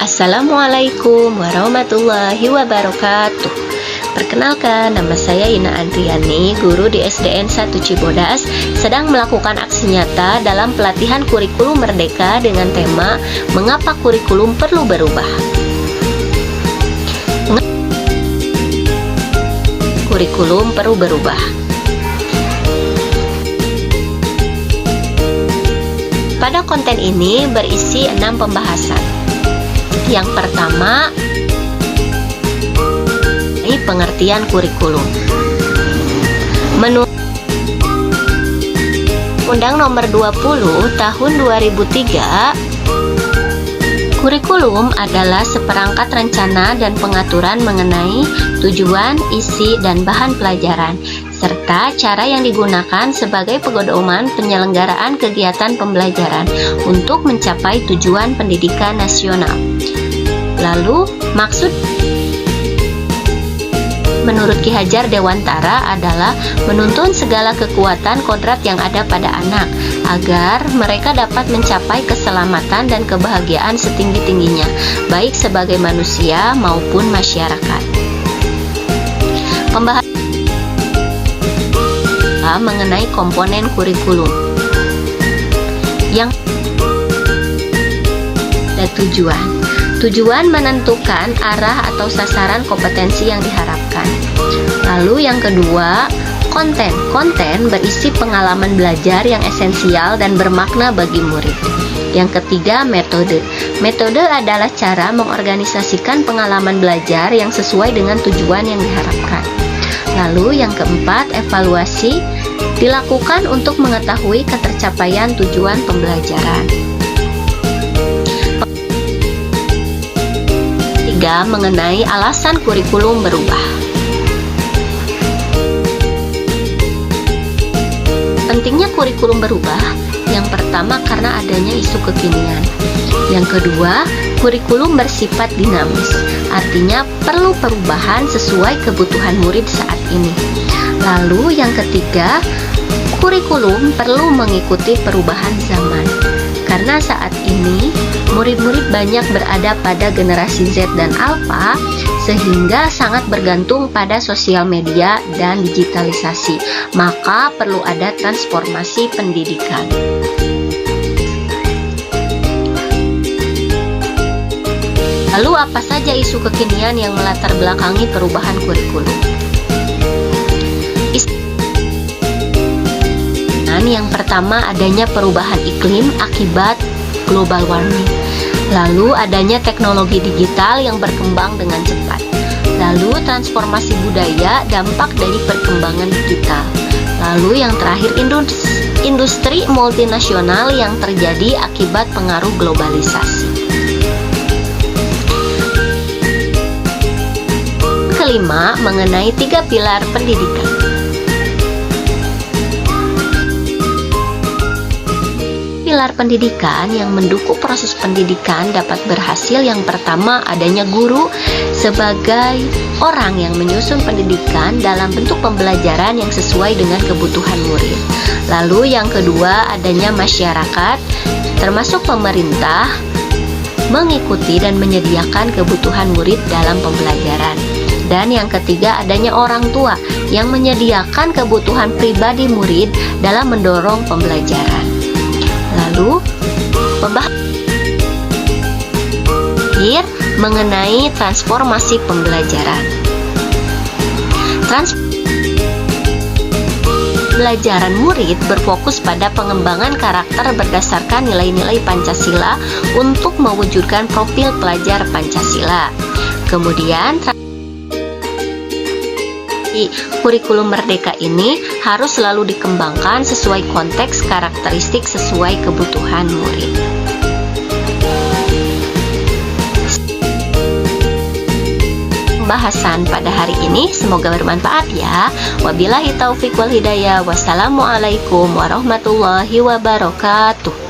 Assalamualaikum warahmatullahi wabarakatuh. Perkenalkan, nama saya Ina Andriani, guru di SDN 1 Cibodas, sedang melakukan aksi nyata dalam pelatihan kurikulum merdeka dengan tema Mengapa Kurikulum Perlu Berubah. Kurikulum perlu berubah. Pada konten ini berisi 6 pembahasan. Yang pertama, pengertian kurikulum. Menurut Undang Nomor 20 Tahun 2003, kurikulum adalah seperangkat rencana dan pengaturan mengenai tujuan, isi, dan bahan pelajaran, serta cara yang digunakan sebagai pedoman penyelenggaraan kegiatan pembelajaran untuk mencapai tujuan pendidikan nasional. Lalu, maksud menurut Ki Hajar Dewantara adalah menuntun segala kekuatan kodrat yang ada pada anak agar mereka dapat mencapai keselamatan dan kebahagiaan setinggi-tingginya, baik sebagai manusia maupun masyarakat. Pembahasan mengenai komponen kurikulum yang ada Tujuan menentukan arah atau sasaran kompetensi yang diharapkan. Lalu yang kedua, konten. Konten berisi pengalaman belajar yang esensial dan bermakna bagi murid. Yang ketiga, metode. Metode adalah cara mengorganisasikan pengalaman belajar yang sesuai dengan tujuan yang diharapkan. Lalu yang keempat, evaluasi dilakukan untuk mengetahui ketercapaian tujuan pembelajaran. Mengenai alasan kurikulum berubah. Pentingnya kurikulum berubah, yang pertama karena adanya isu kekinian. Yang kedua, kurikulum bersifat dinamis, artinya perlu perubahan sesuai kebutuhan murid saat ini. Lalu yang ketiga, kurikulum perlu mengikuti perubahan zaman. Karena saat ini murid-murid banyak berada pada generasi Z dan Alpha, sehingga sangat bergantung pada sosial media dan digitalisasi. Maka perlu ada transformasi pendidikan. Lalu apa saja isu kekinian yang melatar belakangi perubahan kurikulum? Yang pertama, adanya perubahan iklim akibat global warming. Lalu adanya teknologi digital yang berkembang dengan cepat. Lalu transformasi budaya, dampak dari perkembangan digital. Lalu yang terakhir, industri multinasional yang terjadi akibat pengaruh globalisasi. Kelima, mengenai 3 pilar pendidikan. Pilar pendidikan yang mendukung proses pendidikan dapat berhasil. Yang pertama, adanya guru sebagai orang yang menyusun pendidikan dalam bentuk pembelajaran yang sesuai dengan kebutuhan murid. Lalu yang kedua, adanya masyarakat termasuk pemerintah mengikuti dan menyediakan kebutuhan murid dalam pembelajaran. Dan yang ketiga, adanya orang tua yang menyediakan kebutuhan pribadi murid dalam mendorong pembelajaran. Lalu, pembahasan mengenai transformasi pembelajaran. Pembelajaran murid berfokus pada pengembangan karakter berdasarkan nilai-nilai Pancasila untuk mewujudkan profil pelajar Pancasila. Kemudian, kurikulum merdeka ini harus selalu dikembangkan sesuai konteks karakteristik sesuai kebutuhan murid. Pembahasan pada hari ini semoga bermanfaat ya. Wabillahi taufiq wal hidayah. Wassalamualaikum warahmatullahi wabarakatuh.